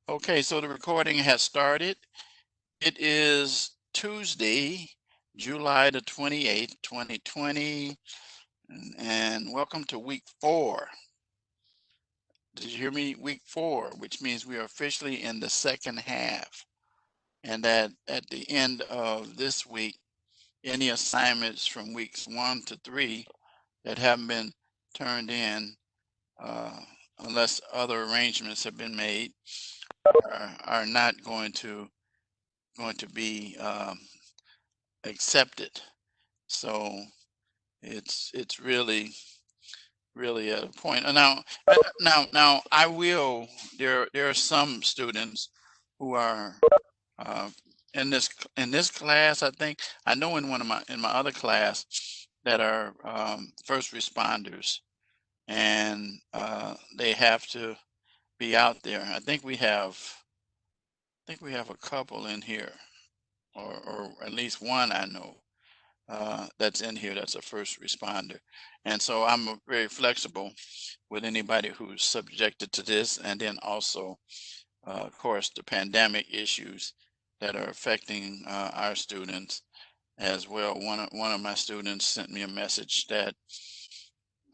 Okay, so the recording has started. It is Tuesday, July the 28th, 2020, and welcome to week 4. Did you hear me? Week 4, which means we are officially in the second half. And that at the end of this week, any assignments from weeks 1 to 3 that haven't been turned in, uh, unless other arrangements have been made, are not going to be accepted. So it's really at a point. And now I will. There are some students who are uh, in this class. I know in my other class that are first responders, and they have to be out there. I think we have a couple in here, or at least one I know that's in here that's a first responder. And so I'm very flexible with anybody who's subjected to this, and then also, of course, the pandemic issues that are affecting our students as well. One of my students sent me a message that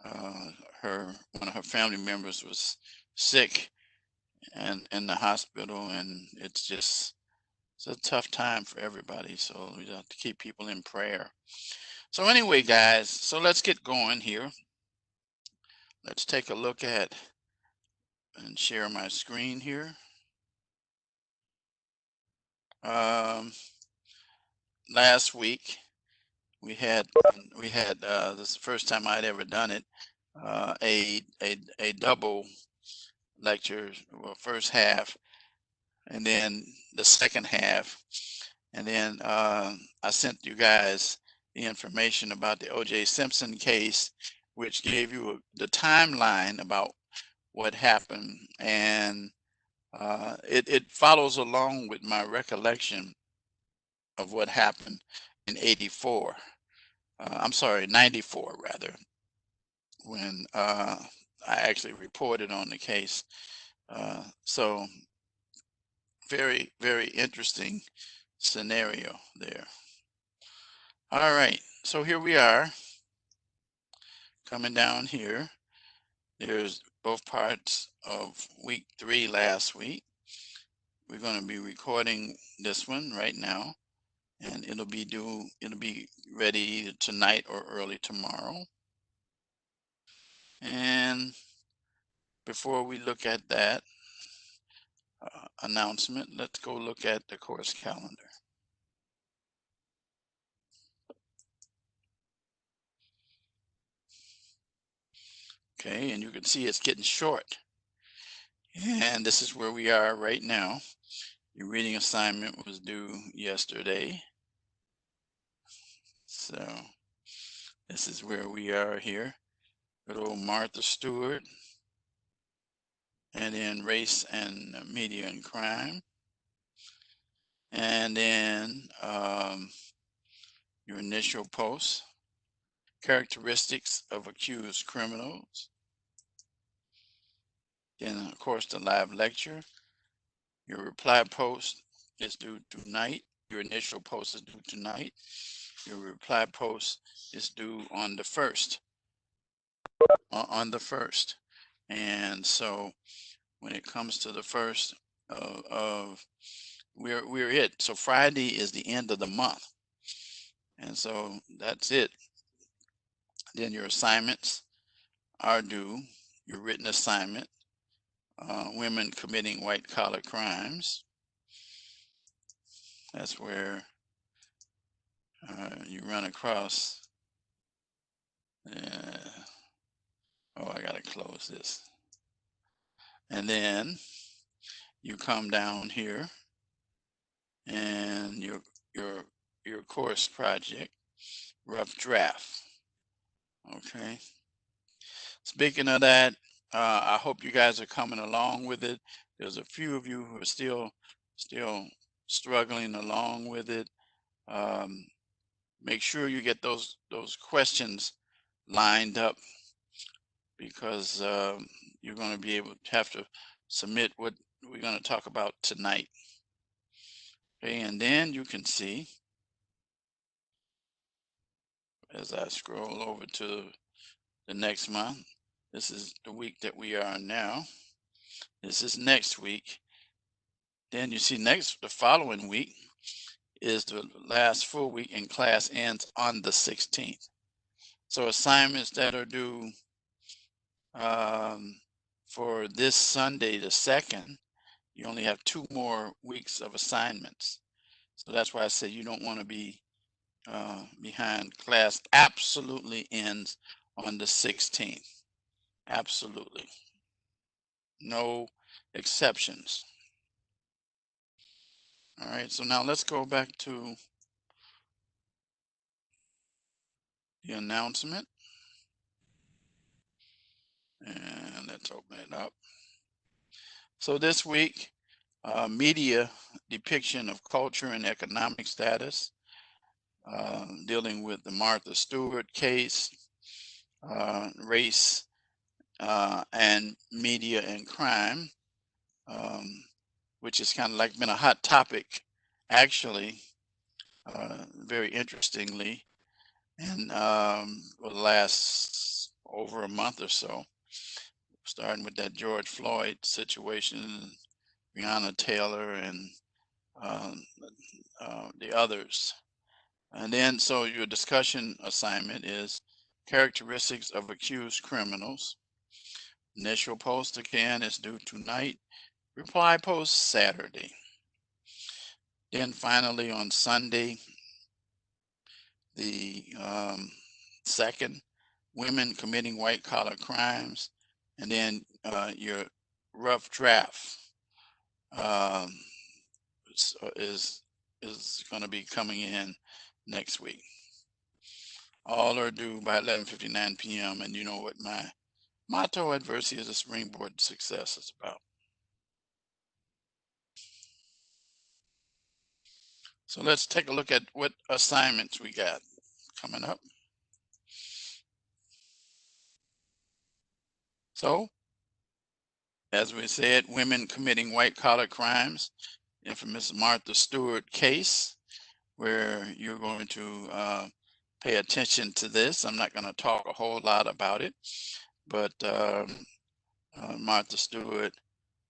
uh, one of her family members was sick and in the hospital, and it's a tough time for everybody. So we have to keep people in prayer. So anyway, guys, so let's get going here. Let's take a look at and share my screen here. Last week we had this is the first time I'd ever done it, a double lecture, well, first half, and then the second half, and then I sent you guys the information about the O.J. Simpson case, which gave you the timeline about what happened, and it follows along with my recollection of what happened in 84. I'm sorry, 94 rather, when I actually reported on the case. So very, very interesting scenario there. All right, so here we are coming down here. There's both parts of week 3 last week. We're going to be recording this one right now, and it'll be ready either tonight or early tomorrow. And before we look at that announcement, let's go look at the course calendar. Okay, and you can see it's getting short. And this is where we are right now. Your reading assignment was due yesterday. So this is where we are here. Good old Martha Stewart. And then race and media and crime. And then your initial post, characteristics of accused criminals. Then, of course, the live lecture. Your reply post is due tonight. Your initial post is due tonight. Your reply post is due on the 1st. And so when it comes to the 1st of we're it. So Friday is the end of the month. And so that's it. Then your assignments are due. Your written assignment, women committing white collar crimes. That's where you run across. Oh, I gotta close this. And then you come down here, and your course project, rough draft. Okay. Speaking of that, I hope you guys are coming along with it. There's a few of you who are still struggling along with it. Um, make sure you get those questions lined up, because you're going to have to submit what we're going to talk about tonight. Okay, and then you can see as I scroll over to the next month, this is the week that we are now. This is next week. Then you see the following week is the last full week, and class ends on the 16th. So assignments that are due for this Sunday, the 2nd, you only have 2 more weeks of assignments. So that's why I say you don't want to be behind. Class absolutely ends on the 16th. Absolutely. No exceptions. All right, so now let's go back to the announcement. And let's open it up. So this week, media depiction of culture and economic status, dealing with the Martha Stewart case, race and media and crime, which has kind of like been a hot topic, actually, very interestingly, and for the last over a month or so, starting with that George Floyd situation, Breonna Taylor, and um, the others. And then, so your discussion assignment is characteristics of accused criminals. Initial post again is due tonight. Reply post Saturday. Then finally on Sunday, the 2nd, women committing white collar crimes, and then your rough draft um, is going to be coming in next week. All are due by 11:59 p.m. And you know what my motto: adversity is a springboard to success is about. So let's take a look at what assignments we got coming up. So, as we said, women committing white collar crimes, infamous Martha Stewart case, where you're going to pay attention to this. I'm not going to talk a whole lot about it, but Martha Stewart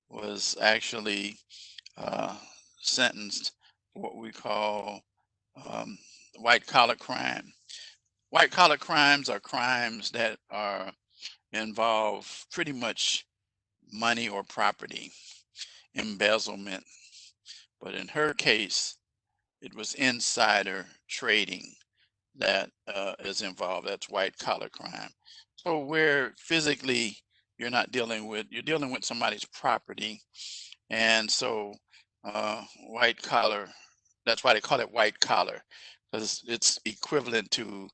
was actually sentenced for what we call white collar crime. White collar crimes are crimes that are involve pretty much money or property, embezzlement. But in her case, it was insider trading that is involved. That's white collar crime. So where physically you're dealing with somebody's property, and so white collar. That's why they call it white collar, because it's equivalent to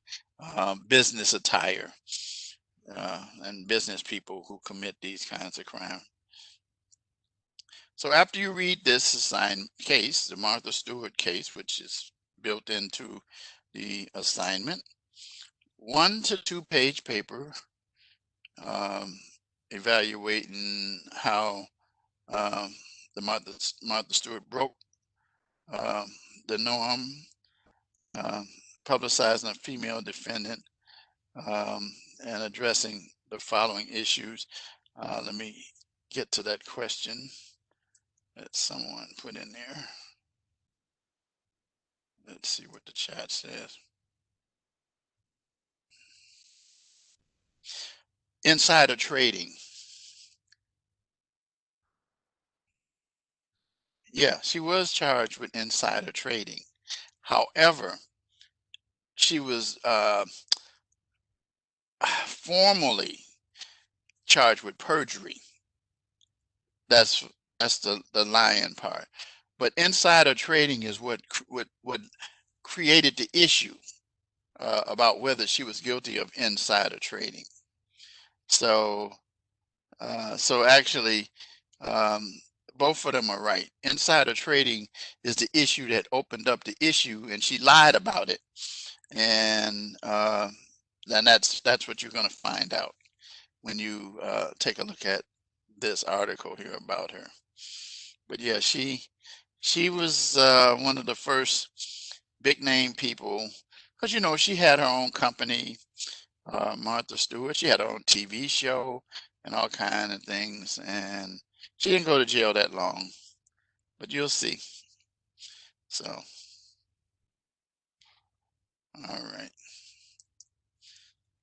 business attire and business people who commit these kinds of crime. So after you read this assigned case, the Martha Stewart case, which is built into the assignment, 1 to 2 page paper um, evaluating how um, the Martha Stewart broke um, the norm, um, publicizing a female defendant, and addressing the following issues. Let me get to that question that someone put in there. Let's see what the chat says. Insider trading. Yeah, she was charged with insider trading. However, she was formally charged with perjury. That's the lying part. But insider trading is what created the issue about whether she was guilty of insider trading. So so actually, um, both of them are right. Insider trading is the issue that opened up the issue, and she lied about it. And then that's what you're going to find out when you take a look at this article here about her. But yeah, she was one of the first big name people, because you know she had her own company, Martha Stewart. She had her own TV show and all kind of things, and she didn't go to jail that long. But you'll see. So, all right.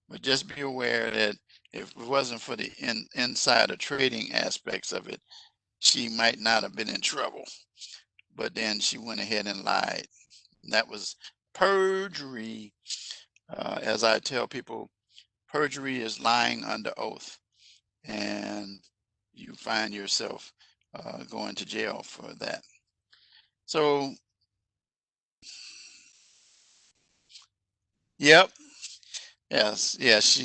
But just be aware that if it wasn't for the insider trading aspects of it, she might not have been in trouble. But then she went ahead and lied. That was perjury. As I tell people, perjury is lying under oath, and you find yourself going to jail for that. So, yep, yes, yes,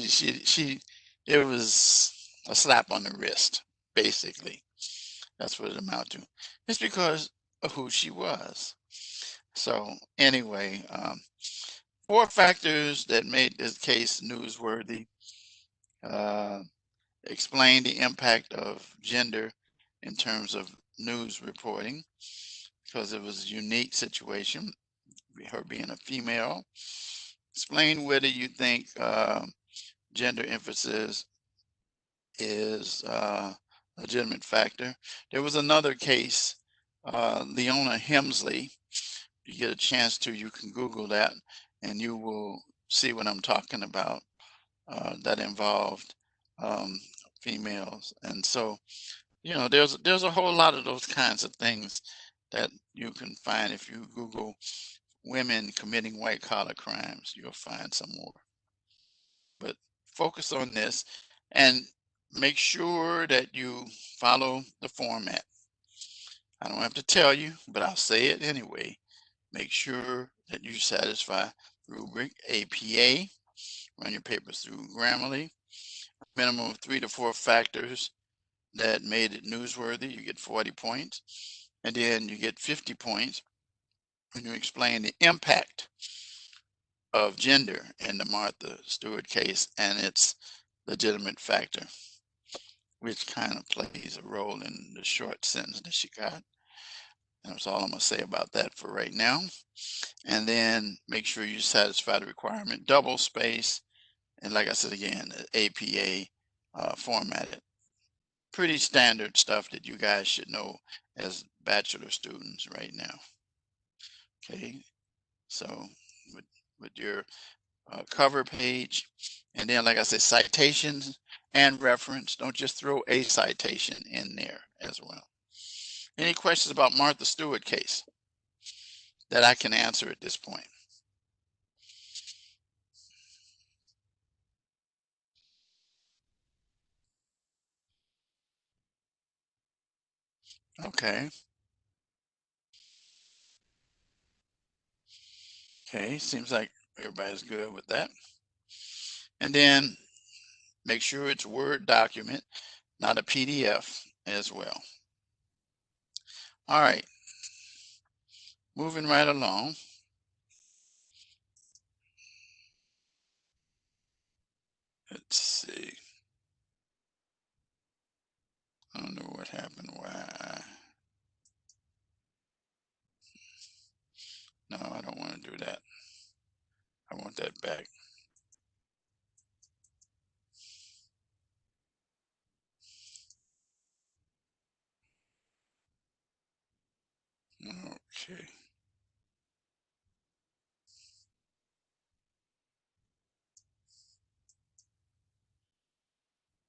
it was a slap on the wrist, basically. That's what it amounted to. It's because of who she was. So, anyway, 4 factors that made this case newsworthy. Uh, Explain the impact of gender in terms of news reporting, because it was a unique situation, her being a female. Explain whether you think gender emphasis is a legitimate factor. There was another case, Leona Hemsley. If you get a chance to, you can Google that and you will see what I'm talking about. That involved um, females. And so, you know, there's a whole lot of those kinds of things that you can find if you Google women committing white collar crimes. You'll find some more. But focus on this and make sure that you follow the format. I don't have to tell you, but I'll say it anyway. Make sure that you satisfy rubric APA, run your papers through Grammarly, minimum of 3 to 4 factors that made it newsworthy. You get 40 points. And then you get 50 points when you explain the impact of gender in the Martha Stewart case and its legitimate factor, which kind of plays a role in the short sentence that she got. And that's all I'm going to say about that for right now. And then make sure you satisfy the requirement, double space, and like I said again, APA formatted. Pretty standard stuff that you guys should know as bachelor students right now. Okay, so with, with your cover page, and then like I said, citations and reference. Don't just throw a citation in there as well. Any questions about Martha Stewart case that I can answer at this point? Okay. Okay, seems like everybody's good with that. And then make sure it's Word document, not a PDF as well. All right, moving right along. Let's see. I don't know what happened. Why? No, I don't want to do that. I want that back. Okay.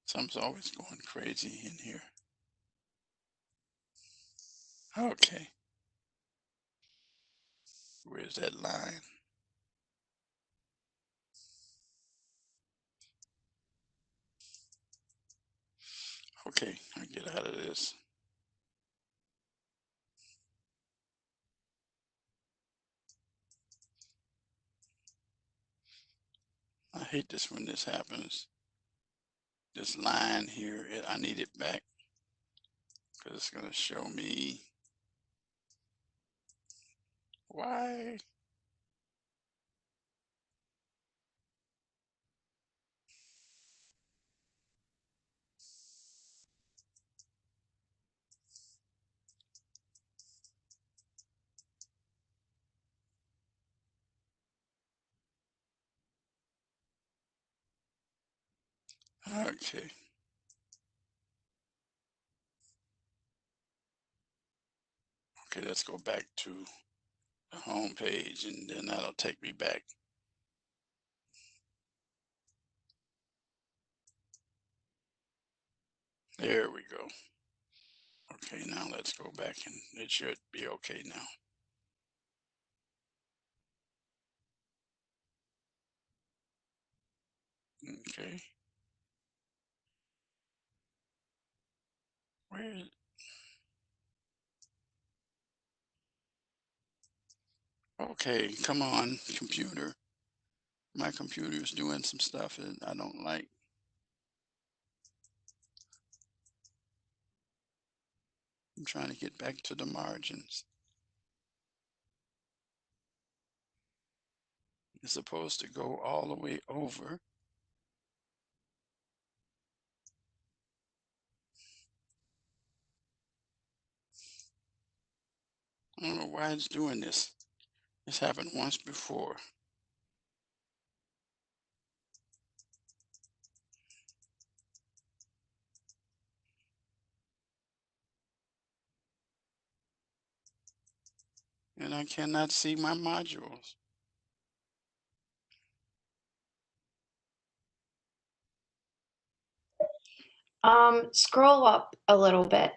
Something's always going crazy in here. Okay. Where's that line? Okay, I get out of this. I hate this when this happens. This line here, I need it back because it's going to show me why. Okay. Okay, let's go back to the home page, and then that'll take me back. There we go. Okay, now let's go back, and it should be okay now. Okay. Where is, okay, come on, computer. My computer is doing some stuff that I don't like. I'm trying to get back to the margins. It's supposed to go all the way over. I don't know why it's doing this. This happened once before. And I cannot see my modules. Scroll up a little bit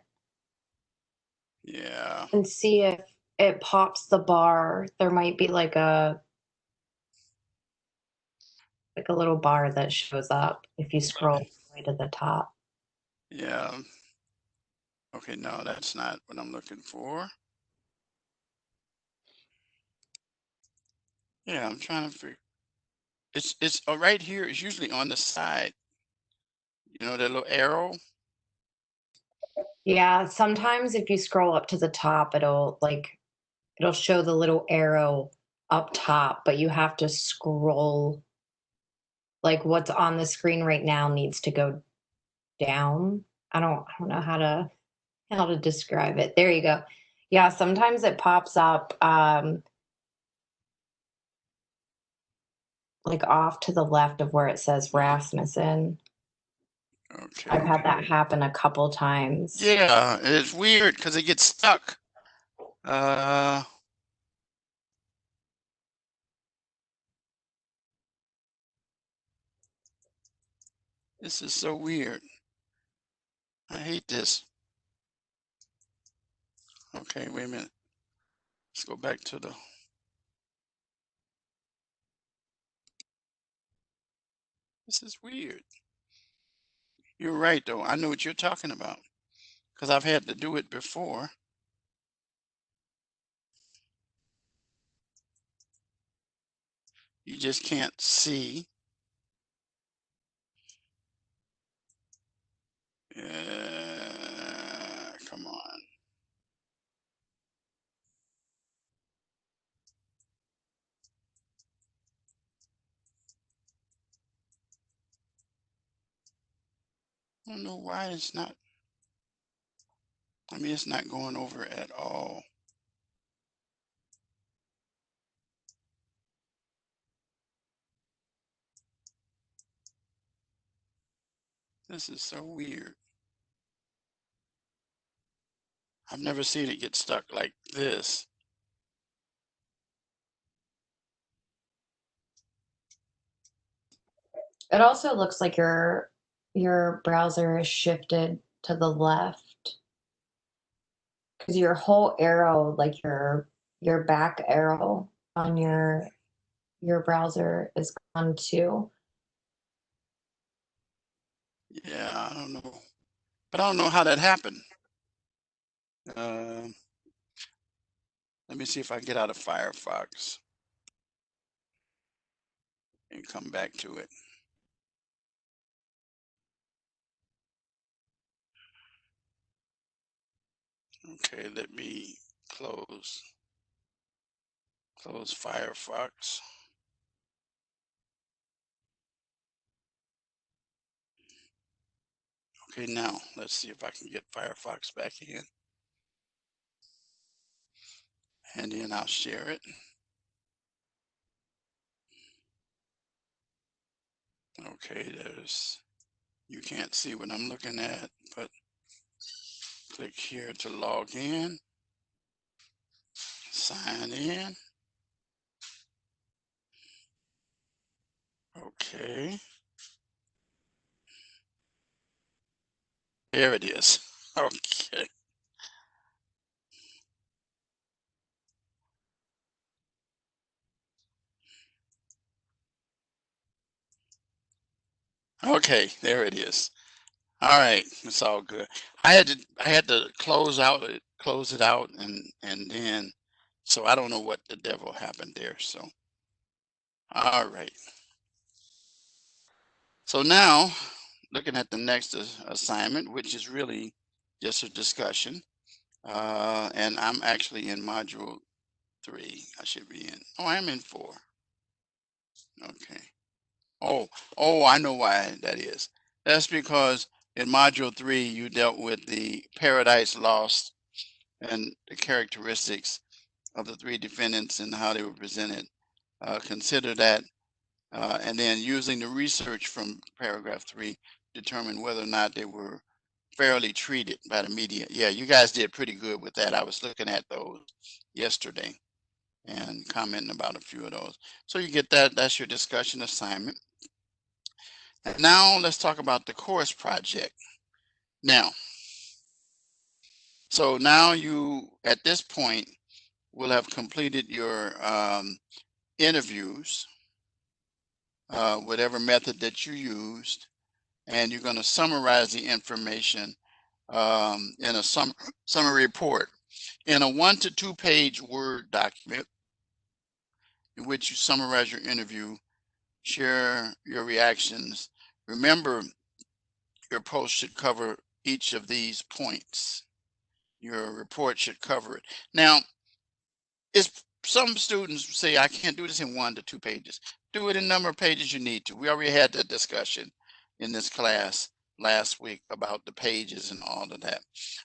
Yeah. and see if it pops the bar. There might be like a little bar that shows up if you scroll all the way to the top. Yeah. Okay, no, that's not what I'm looking for. Yeah, I'm trying to figure. It's right here. It's usually on the side. You know that little arrow. Yeah, sometimes if you scroll up to the top, it'll show the little arrow up top, but you have to scroll. Like what's on the screen right now needs to go down. I don't know how to describe it. There you go. Yeah, sometimes it pops up like off to the left of where it says Rasmussen. I've Okay. had that happen a couple times. Yeah, it's weird because it gets stuck. Uh, this is so weird. I hate this. Okay, wait a minute. Let's go back to the. This is weird. You're right, though. I know what you're talking about because I've had to do it before. You just can't see. Come on. I don't know why it's not. I mean, it's not going over at all. This is so weird. I've never seen it get stuck like this. It also looks like your browser is shifted to the left because your whole arrow, like your back arrow on your browser is gone too. Yeah, I don't know. But I don't know how that happened. Uh, let me see if I get out of Firefox and come back to it. Okay, let me close Firefox. Okay, now let's see if I can get Firefox back in, and then I'll share it. Okay, there's You can't see what I'm looking at, but click here to log in, sign in. Okay, there it is. Okay. Okay, there it is. All right, it's all good. I had to close it out, and then, so I don't know what the devil happened there. So all right. So now, looking at the next assignment, which is really just a discussion, and I'm actually in module 3. I should be in. Oh, I'm in 4. Okay. Oh, oh, I know why that is. That's because in module 3 you dealt with the Paradise Lost and the characteristics of the 3 defendants and how they were presented. Consider that, and then using the research from paragraph 3, determine whether or not they were fairly treated by the media. Yeah, you guys did pretty good with that. I was looking at those yesterday and commenting about a few of those. So you get that. That's your discussion assignment. And now let's talk about the course project. Now, so now you, at this point, will have completed your interviews, whatever method that you used, and you're going to summarize the information in a summary report in a 1 to 2 page Word document in which you summarize your interview, share your reactions. Remember, your post should cover each of these points. Your report should cover it. Now, it's some students say I can't do this in 1 to 2 pages. Do it in number of pages you need to. We already had that discussion in this class last week about the pages and all of that.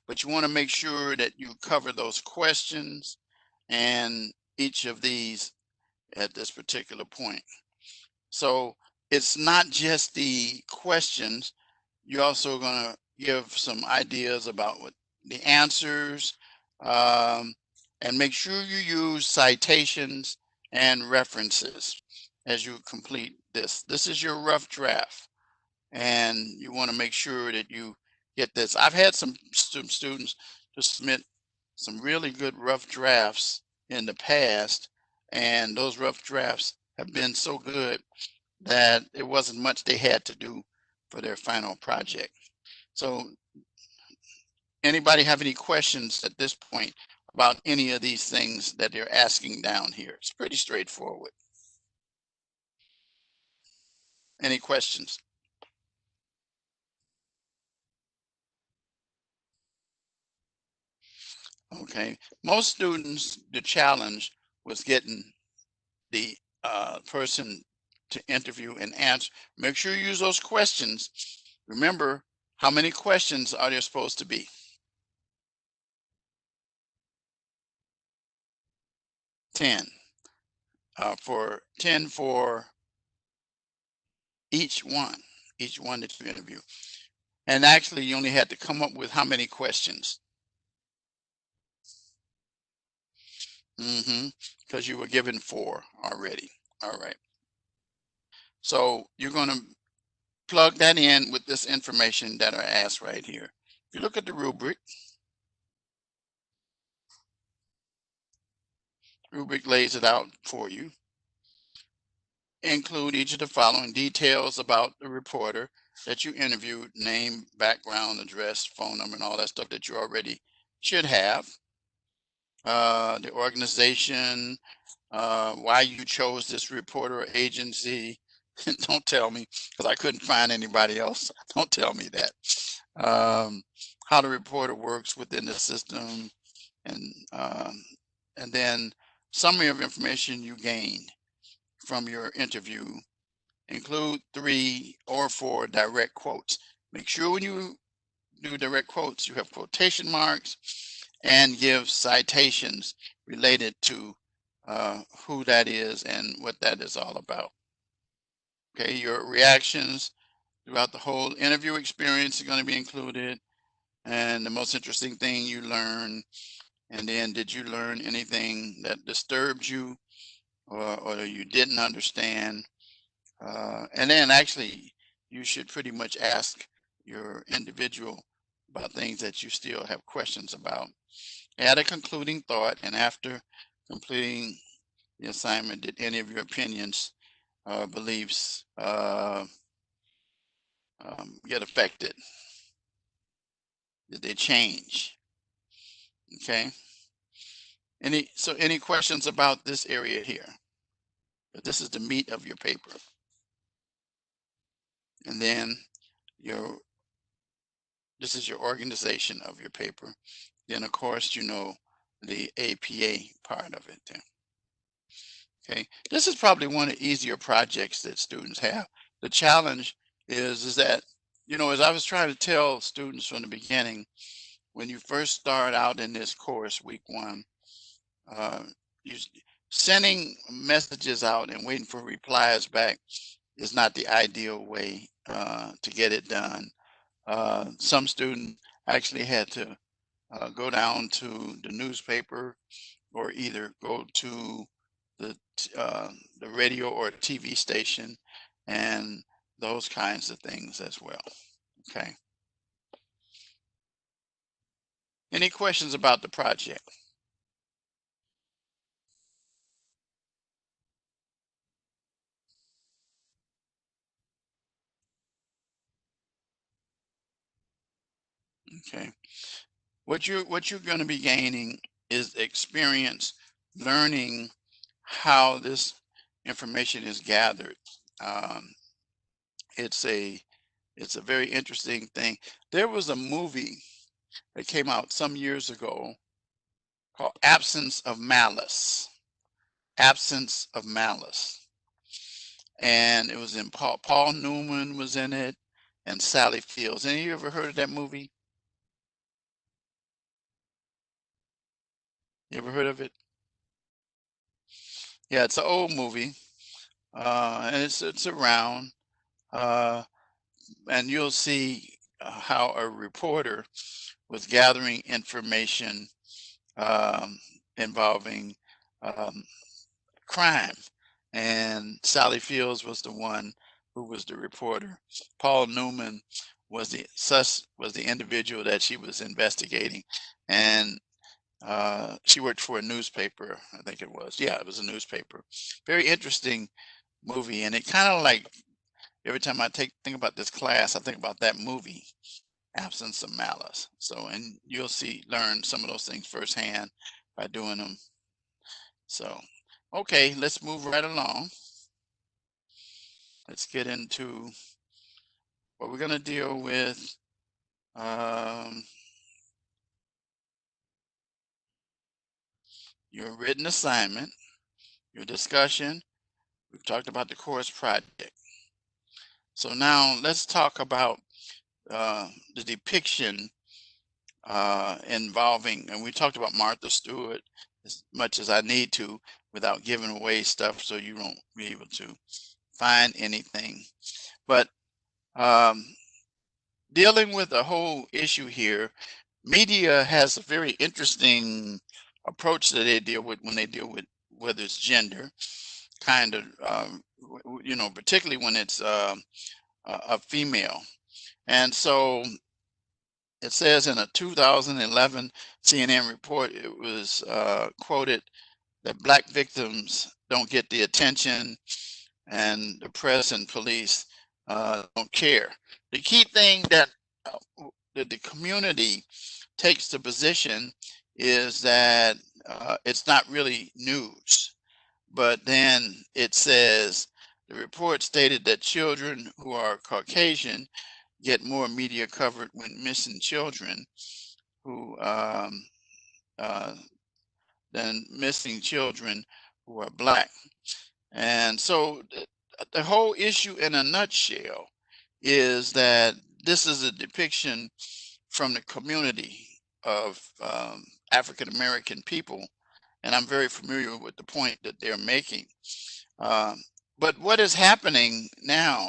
But you want to make sure that you cover those questions and each of these at this particular point. So it's not just the questions. You're also going to give some ideas about what the answers, um, and make sure you use citations and references as you complete this. This is your rough draft, and you want to make sure that you get this. I've had some students to submit some really good rough drafts in the past, and those rough drafts have been so good that it wasn't much they had to do for their final project. So anybody have any questions at this point about any of these things that they're asking down here? It's pretty straightforward. Any questions? Okay. Most students, the challenge was getting the person to interview and answer. Make sure you use those questions. Remember, how many questions are there supposed to be? 10. For 10 for each one that you interview. And actually, you only had to come up with how many questions? Because you were given 4 already. All right. So you're going to plug that in with this information that are asked right here. If you look at the rubric lays it out for you. Include each of the following details about the reporter that you interviewed: name, background, address, phone number, and all that stuff that you already should have. The organization, why you chose this reporter or agency. Don't tell me, because I couldn't find anybody else. Don't tell me that. How the reporter works within the system, and then summary of information you gained from your interview. Include 3 or 4 direct quotes. Make sure when you do direct quotes, you have quotation marks and give citations related to who that is and what that is all about. Okay, your reactions, throughout the whole interview experience is going to be included, and the most interesting thing you learned, and then did you learn anything that disturbed you or you didn't understand? And then actually, you should pretty much ask your individual about things that you still have questions about. Add a concluding thought, and after completing the assignment, did any of your opinions or beliefs get affected? Did they change? Okay. Any questions about this area here? But this is the meat of your paper. And then your this is your organization of your paper. Then of course, you know, the APA part of it there. Okay. This is probably one of the easier projects that students have. The challenge is that, you know, as I was trying to tell students from the beginning, when you first start out in this course, week one, uh, you sending messages out and waiting for replies back is not the ideal way to get it done. Some students actually had to go down to the newspaper or either go to the radio or TV station and those kinds of things as well. Okay. Any questions about the project? Okay. What you're going to be gaining is experience learning how this information is gathered. Um, it's a it's a very interesting thing. There was a movie that came out some years ago called Absence of Malice. Absence of Malice. And it was in Paul Newman was in it and Sally Fields. Any of you ever heard of that movie? You ever heard of it? Yeah, it's an old movie. And it's around. Uh, and you'll see how a reporter was gathering information involving um, crime, and Sally Fields was the one who was the reporter. Paul Newman was the individual that she was investigating, and she worked for a newspaper, I think it was. Yeah, it was a newspaper. Very interesting movie, and it kind of like every time I think about this class, I think about that movie, Absence of Malice. So, and you'll learn some of those things firsthand by doing them. So, okay, let's move right along. Let's get into what we're going to deal with. Um, your written assignment, your discussion. We've talked about the course project. So now let's talk about the depiction involving, and we talked about Martha Stewart as much as I need to without giving away stuff so you won't be able to find anything. But dealing with the whole issue here, media has a very interesting approach that they deal with when they deal with whether it's gender, kind of, you know, particularly when it's a female. And so it says in a 2011 CNN report, it was quoted that Black victims don't get the attention and the press and police don't care. The key thing that the community takes the position is that it's not really news. But then it says the report stated that children who are Caucasian get more media coverage when missing children who uh, than missing children who are Black. And so the whole issue in a nutshell is that this is a depiction from the community of African American people, and I'm very familiar with the point that they're making. Um, but what is happening now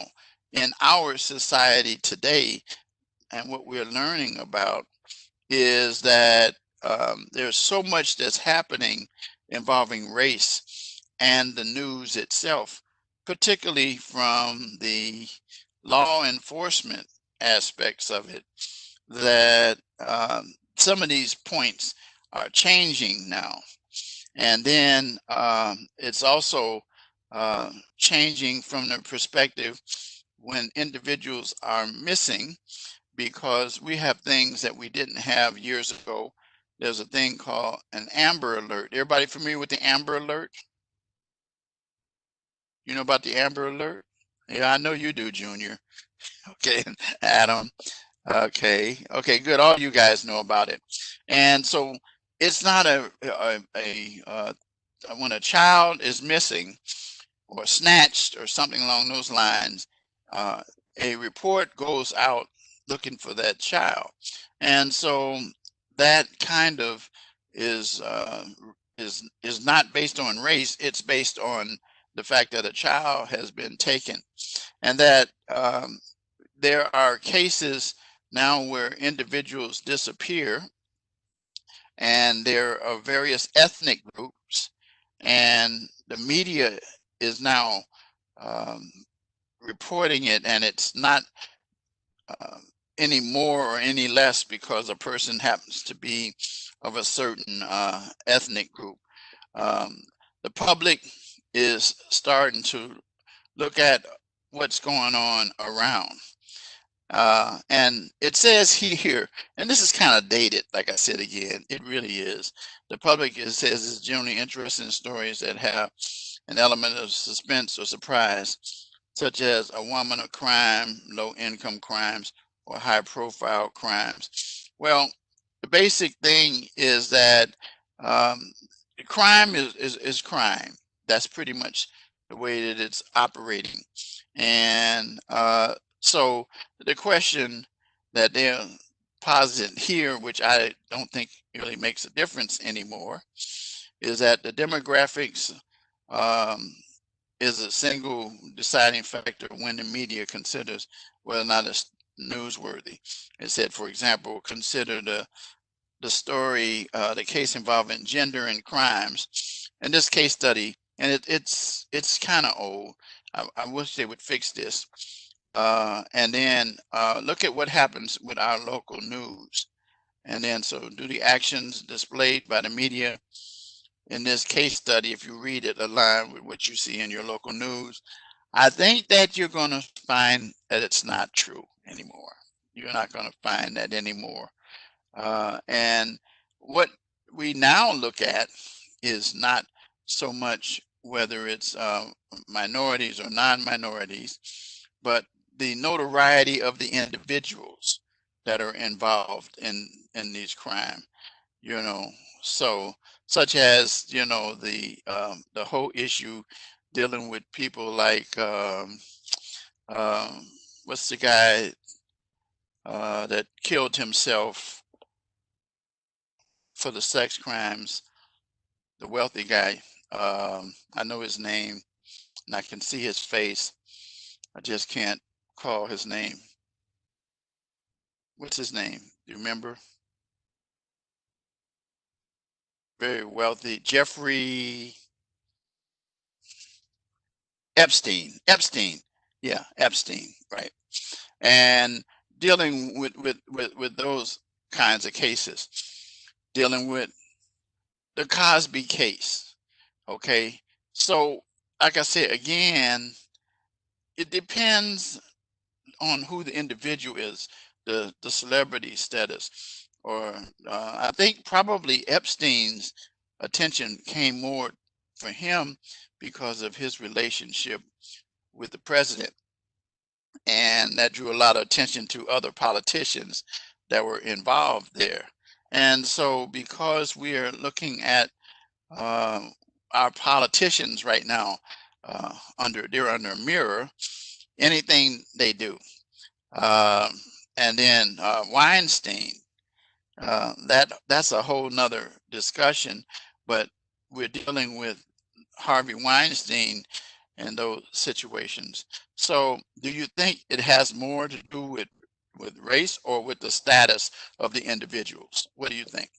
in our society today, and what we're learning about, is that there's so much that's happening involving race and the news itself, particularly from the law enforcement aspects of it, that some of these points are changing now. And then it's also changing from the perspective when individuals are missing, because we have things that we didn't have years ago. There's a thing called an Amber Alert. Everybody familiar with the Amber Alert? You know about the Amber Alert? Yeah, I know you do, Junior. Okay, Adam. Okay, good. All you guys know about it. And so it's not when a child is missing or snatched or something along those lines, uh, a report goes out looking for that child. And so that kind of is is not based on race. It's based on the fact that a child has been taken, and that there are cases now where individuals disappear, and there are various ethnic groups, and the media is now um, reporting it, and it's not uh, any more or any less because a person happens to be of a certain ethnic group. Um, the public is starting to look at what's going on around. And it says here, and this is kind of dated, like I said again, it really is. The public, it says, is generally interested in stories that have an element of suspense or surprise, such as a woman of crime, low income crimes, or high profile crimes. Well, the basic thing is that um, crime is crime. That's pretty much the way that it's operating. And so the question that they're positing here, which I don't think really makes a difference anymore, is that the demographics um, is a single deciding factor when the media considers whether or not it's newsworthy. It said, for example, consider the story, the case involving gender and crimes. And this case study, and it's kind of old. I wish they would fix this. And then look at what happens with our local news. And then so do the actions displayed by the media in this case study, if you read it, align with what you see in your local news. I think that you're going to find that it's not true anymore. You're not going to find that anymore. And what we now look at is not so much whether it's minorities or non-minorities, but the notoriety of the individuals that are involved in these crimes. You know, so such as the whole issue dealing with people like um, what's the guy that killed himself for the sex crimes, the wealthy guy. I know his name and I can see his face. I just can't call his name. What's his name? Do you remember? Very wealthy. Jeffrey Epstein. Epstein. Yeah, Epstein, right. And dealing with those kinds of cases, dealing with the Cosby case. Okay. So, like I said, again, it depends on who the individual is, the celebrity status, or I think probably Epstein's attention came more for him because of his relationship with the president, and that drew a lot of attention to other politicians that were involved there. And so, because we are looking at uh, our politicians right now, they're under a mirror, anything they do. Um, and then Weinstein, that's a whole nother discussion, but we're dealing with Harvey Weinstein, in those situations. So do you think it has more to do with race or with the status of the individuals? What do you think?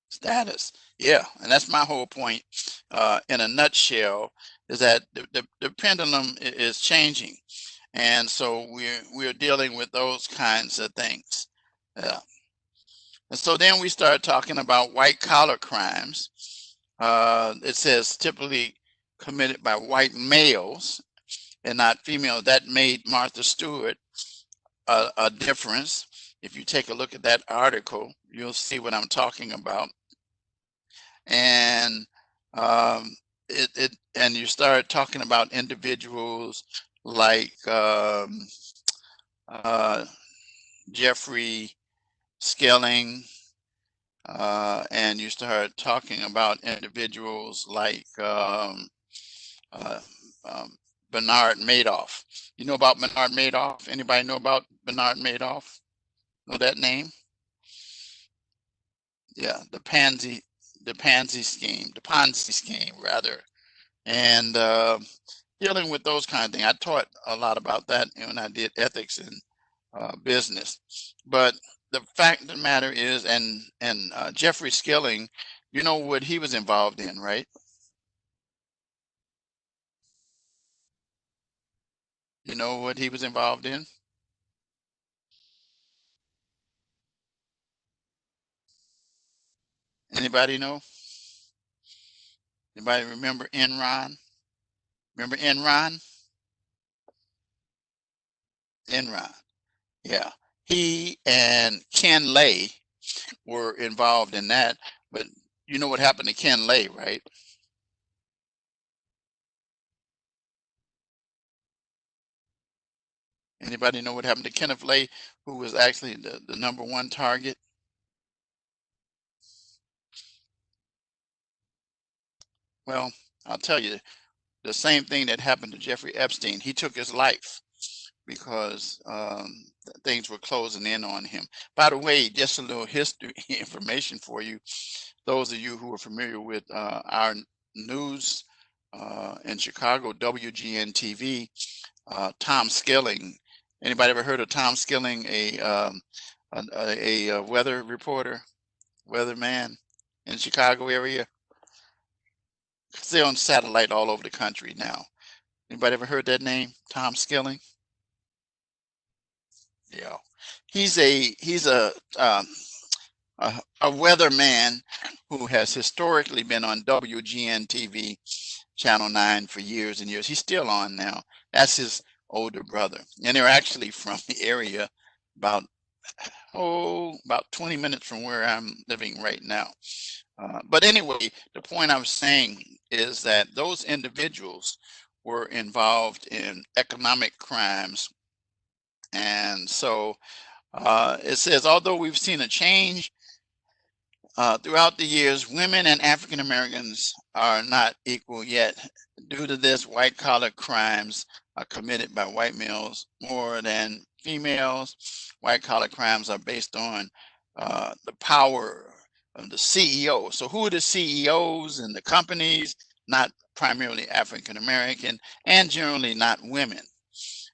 Status. Yeah, and that's my whole point. In a nutshell, is that the pendulum is changing, and so we're dealing with those kinds of things. Yeah. And so then we start talking about white collar crimes. It says typically committed by white males and not females. That made Martha Stewart a difference. If you take a look at that article, you'll see what I'm talking about. And and you start talking about individuals like uh, Jeffrey Skilling, and you start talking about individuals like uh, um, Bernard Madoff. You know about Bernard Madoff? Anybody know about Bernard Madoff? Know that name? Yeah, the Ponzi scheme rather, and dealing with those kind of things. I taught a lot about that when I did ethics in business. But the fact of the matter is, and Jeffrey Skilling, you know what he was involved in, right? You know what he was involved in? Anybody know? Anybody remember Enron? Remember Enron? Enron. Yeah. He and Ken Lay were involved in that. But you know what happened to Ken Lay, right? Anybody know what happened to Kenneth Lay, who was actually the number one target? Well, I'll tell you the same thing that happened to Jeffrey Epstein. He took his life because things were closing in on him. By the way, just a little history information for you. Those of you who are familiar with our news in Chicago, WGN TV, Tom Skilling. Anybody ever heard of Tom Skilling, a weather reporter, weatherman in Chicago area? They're on satellite all over the country now. Anybody ever heard that name, Tom Skilling? Yeah, he's a weatherman who has historically been on WGN TV, Channel 9 for years and years. He's still on now. That's his older brother, and they're actually from the area about about 20 minutes from where I'm living right now. But anyway, the point I was saying is that those individuals were involved in economic crimes. And so it says, although we've seen a change throughout the years, women and African Americans are not equal yet. Due to this, white collar crimes are committed by white males more than females. White collar crimes are based on the power of the CEO. So, who are the CEOs and the companies? Not primarily African American and generally not women.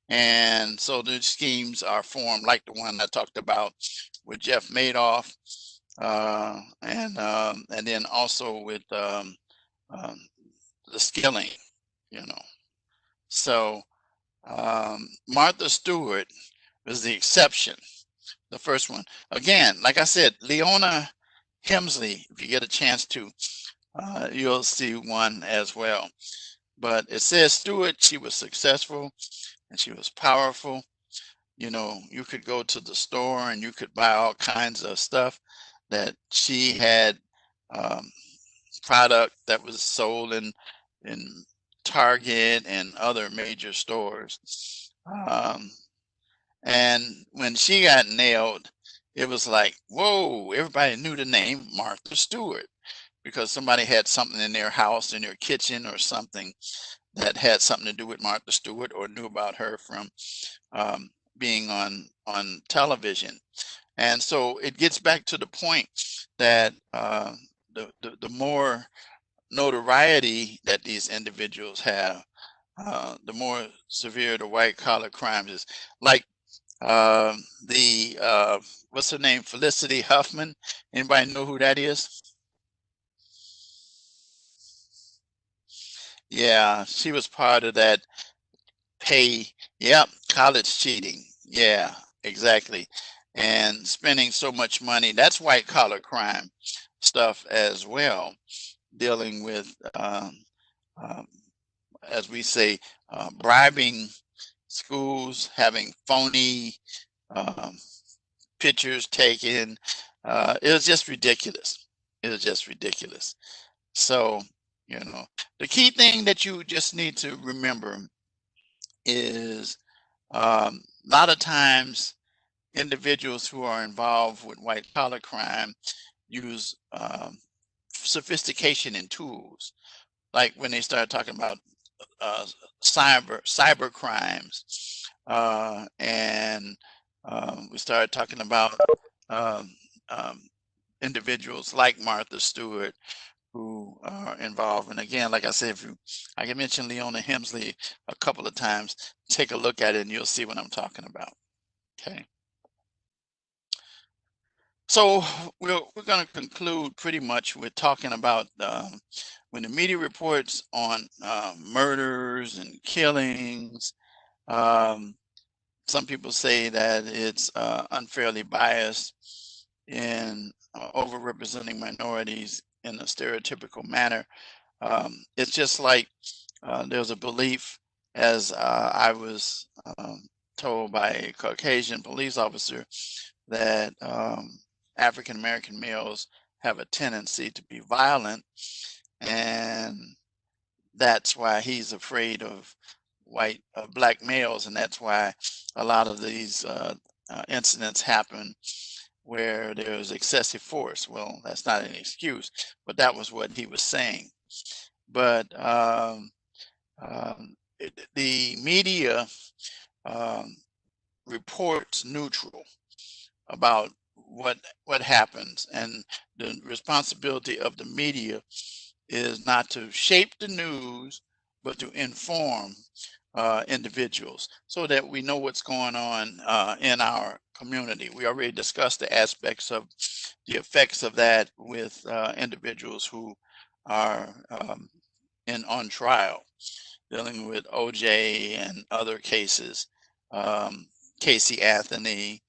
And so the schemes are formed like the one I talked about with Jeff Madoff, and then also with um, the Skilling, you know. So Martha Stewart is the exception, the first one. Again, like I said, Leona Hemsley, if you get a chance to, you'll see one as well. But it says Stewart, she was successful and she was powerful. You know, you could go to the store and you could buy all kinds of stuff that she had, um, product that was sold in Target and other major stores. And when she got nailed, it was like, whoa, everybody knew the name Martha Stewart because somebody had something in their house, in their kitchen or something that had something to do with Martha Stewart or knew about her from um, being on television. And so it gets back to the point that the more notoriety that these individuals have, the more severe the white collar crimes is. Like the what's her name, Felicity Huffman. Anybody know who that is? Yeah, she was part of that pay. Yep, college cheating. Yeah, exactly. And spending so much money. That's white collar crime stuff as well. Dealing with, um, as we say, bribing schools, having phony um, pictures taken. It was just ridiculous. It was just ridiculous. So, the key thing that you just need to remember is a lot of times individuals who are involved with white collar crime use sophistication in tools. Like when they start talking about uh, cyber crimes, and we started talking about um, um, individuals like Martha Stewart who are involved. And again, like I said, I can mention Leona Hemsley a couple of times. Take a look at it, and you'll see what I'm talking about. Okay. So we're going to conclude pretty much with talking about when the media reports on murders and killings. Um, some people say that it's unfairly biased in overrepresenting minorities in a stereotypical manner. It's just like there's a belief, as I was told by a Caucasian police officer, that African American males have a tendency to be violent, and that's why he's afraid of black males, and that's why a lot of these incidents happen where there's excessive force. Well, that's not an excuse, but that was what he was saying. But the media um, reports neutral about what happens, and the responsibility of the media is not to shape the news, but to inform individuals so that we know what's going on in our community. We already discussed the aspects of the effects of that with individuals who are on trial, dealing with OJ and other cases, Casey Anthony.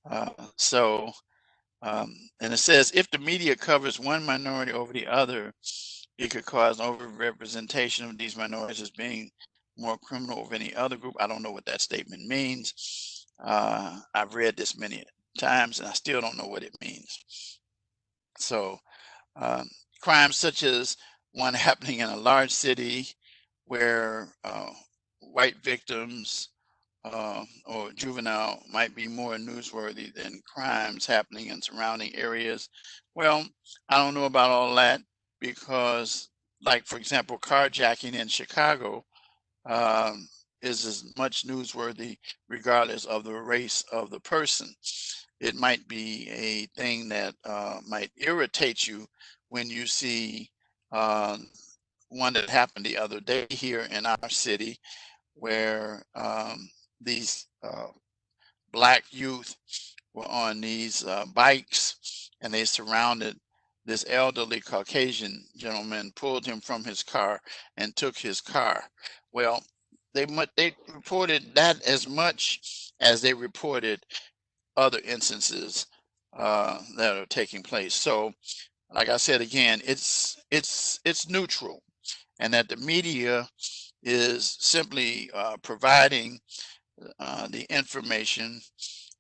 Uh, so, and it says if the media covers one minority over the other, it could cause overrepresentation of these minorities as being more criminal over any other group. I don't know what that statement means. I've read this many times and I still don't know what it means. So, um, crimes such as one happening in a large city where white victims or juvenile might be more newsworthy than crimes happening in surrounding areas. Well, I don't know about all that because, like, for example, carjacking in Chicago um, is as much newsworthy regardless of the race of the person. It might be a thing that might irritate you when you see one that happened the other day here in our city where these black youth were on these bikes and they surrounded this elderly Caucasian gentleman, pulled him from his car and took his car. Well, they reported that as much as they reported other instances that are taking place. So, like I said again, it's neutral, and that the media is simply providing the information.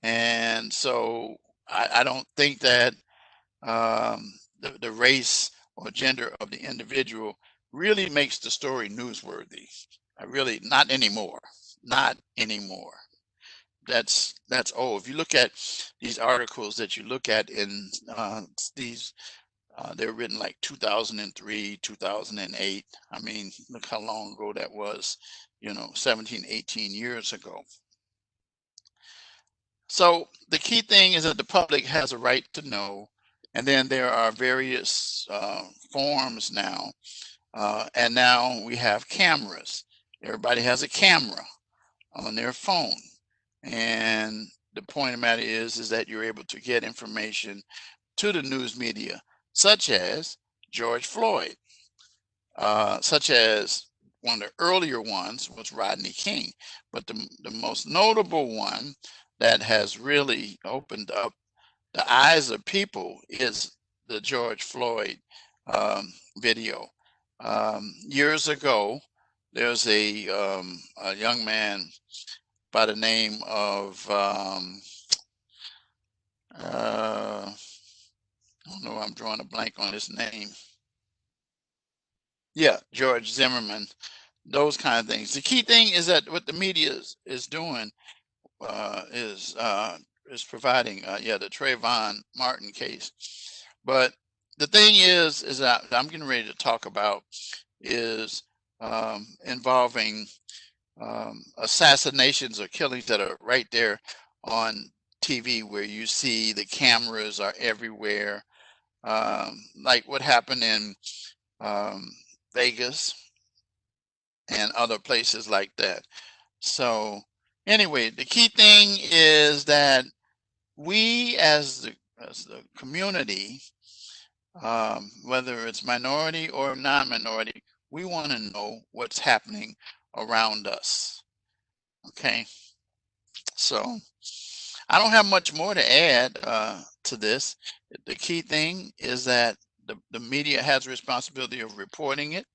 And so I don't think that the race or gender of the individual really makes the story newsworthy. I really, not anymore. Not anymore. That's old. If you look at these articles that you look at in these, they were written like 2003, 2008. I mean, look how long ago that was, 17, 18 years ago. So the key thing is that the public has a right to know And then there are various forms now. And now we have cameras. Everybody has a camera on their phone. And the point of the matter is that you're able to get information to the news media, such as George Floyd, such as one of the earlier ones was Rodney King. But the most notable one that has really opened up the eyes of people is the George Floyd video. Years ago, there's a young man by the name of I don't know, I'm drawing a blank on his name. Yeah, George Zimmerman, those kind of things. The key thing is that what the media is doing uh, is uh, is providing, yeah, the Trayvon Martin case. But the thing is that I'm getting ready to talk about is involving assassinations or killings that are right there on TV, where you see the cameras are everywhere, like what happened in um, Vegas and other places like that. So anyway, the key thing is that we as the community, whether it's minority or non-minority, we want to know what's happening around us. Okay, so I don't have much more to add to this. The key thing is that the media has a responsibility of reporting it.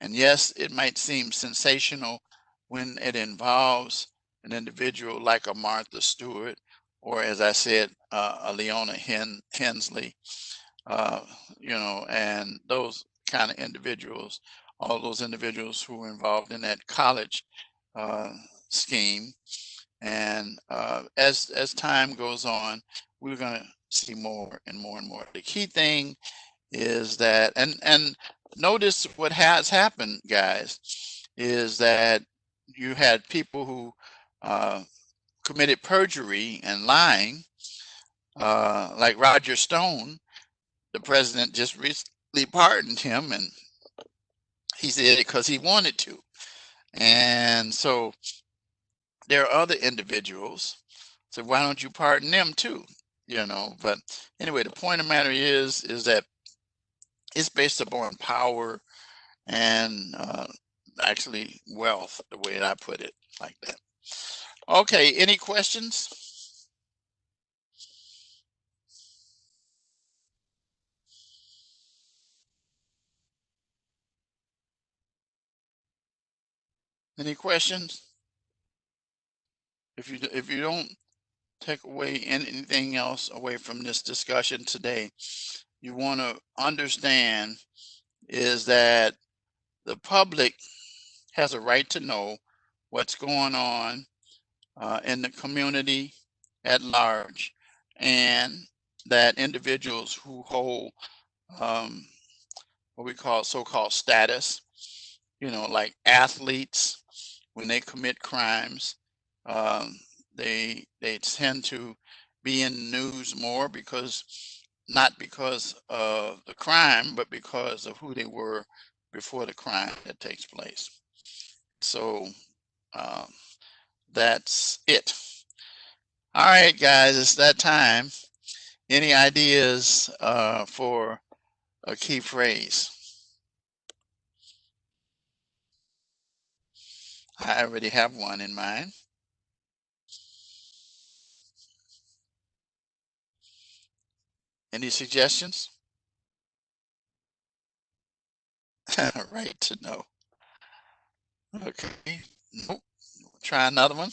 And yes, it might seem sensational when it involves an individual like a Martha Stewart, or as I said, a Leona Hensley, uh, and those kind of individuals, all those individuals who were involved in that college uh, scheme. And as time goes on, we're going to see more and more and more. The key thing is that, and notice what has happened, guys, is that you had people who uh, committed perjury and lying, like Roger Stone. The president just recently pardoned him, and he said it because he wanted to. And so there are other individuals. So why don't you pardon them too? But anyway, the point of the matter is that it's based upon power and actually wealth, the way that I put it, like that. Okay, any questions? Any questions? If you don't take away anything else away from this discussion today, you want to understand is that the public has a right to know what's going on in the community at large, and that individuals who hold um, what we call so-called status, like athletes, when they commit crimes, um, they tend to be in the news more because not because of the crime, but because of who they were before the crime that takes place. So um, that's it. All right, guys, it's that time. Any ideas for a key phrase? I already have one in mind. Any suggestions? Right to know. Okay. Nope. Try another one.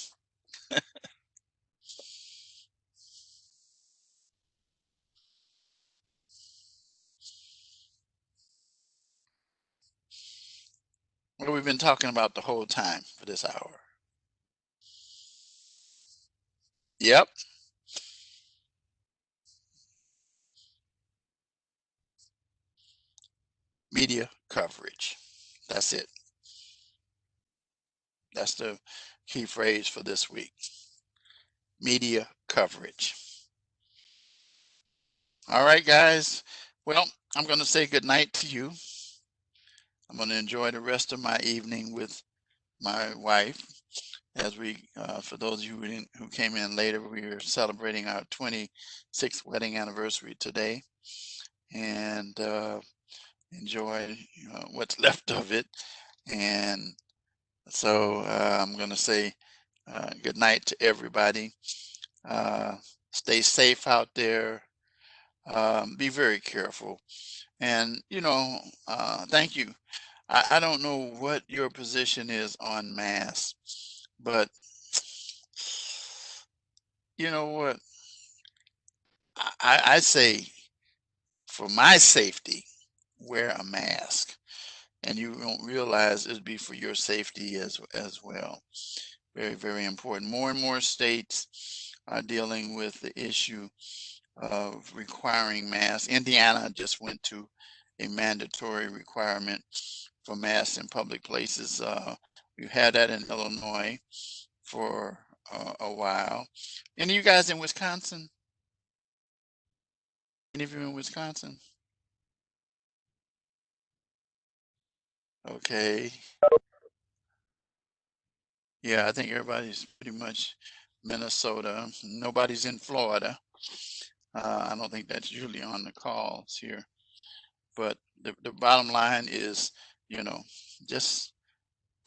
What have we been talking about the whole time for this hour? Yep. Media coverage. That's it. That's the key phrase for this week. Media coverage. All right, guys. Well, I'm going to say good night to you. I'm going to enjoy the rest of my evening with my wife. As we, for those of you who came in later, we are celebrating our 26th wedding anniversary today, and enjoy what's left of it. And so I'm going to say good night to everybody. Stay safe out there. Be very careful. And, thank you. I don't know what your position is on masks, but you know what? I say for my safety, wear a mask. And you don't realize it'd be for your safety as well. Very, very important. More and more states are dealing with the issue of requiring masks. Indiana just went to a mandatory requirement for masks in public places. We've had that in Illinois for a while. Any of you guys in Wisconsin? Any of you in Wisconsin? Okay. Yeah, I think everybody's pretty much Minnesota. Nobody's in Florida. I don't think that's usually on the calls here. But the bottom line is, you know, just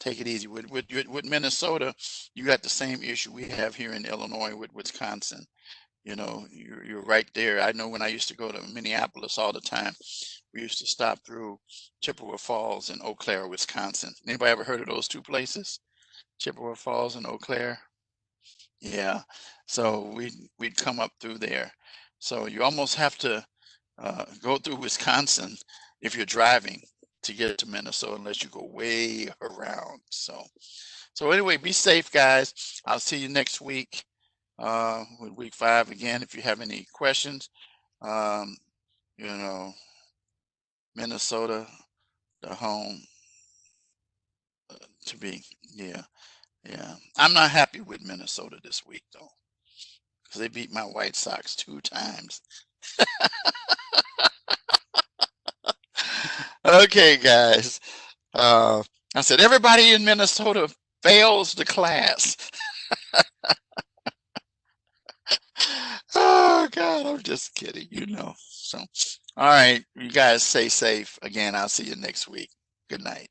take it easy. With Minnesota, you got the same issue we have here in Illinois with Wisconsin. You're right there. I know when I used to go to Minneapolis all the time, we used to stop through Chippewa Falls and Eau Claire, Wisconsin. Anybody ever heard of those two places? Chippewa Falls and Eau Claire? Yeah. So we'd come up through there. So you almost have to go through Wisconsin if you're driving to get to Minnesota, unless you go way around. So anyway, be safe, guys. I'll see you next week with week 5 again. If you have any questions, um, you know, Minnesota, the home to be. Yeah, yeah. I'm not happy with Minnesota this week though, because they beat my White Sox 2 times. Okay, guys. Uh, I said everybody in Minnesota fails the class. Oh God, I'm just kidding. So, all right, you guys stay safe. Again, I'll see you next week. Good night.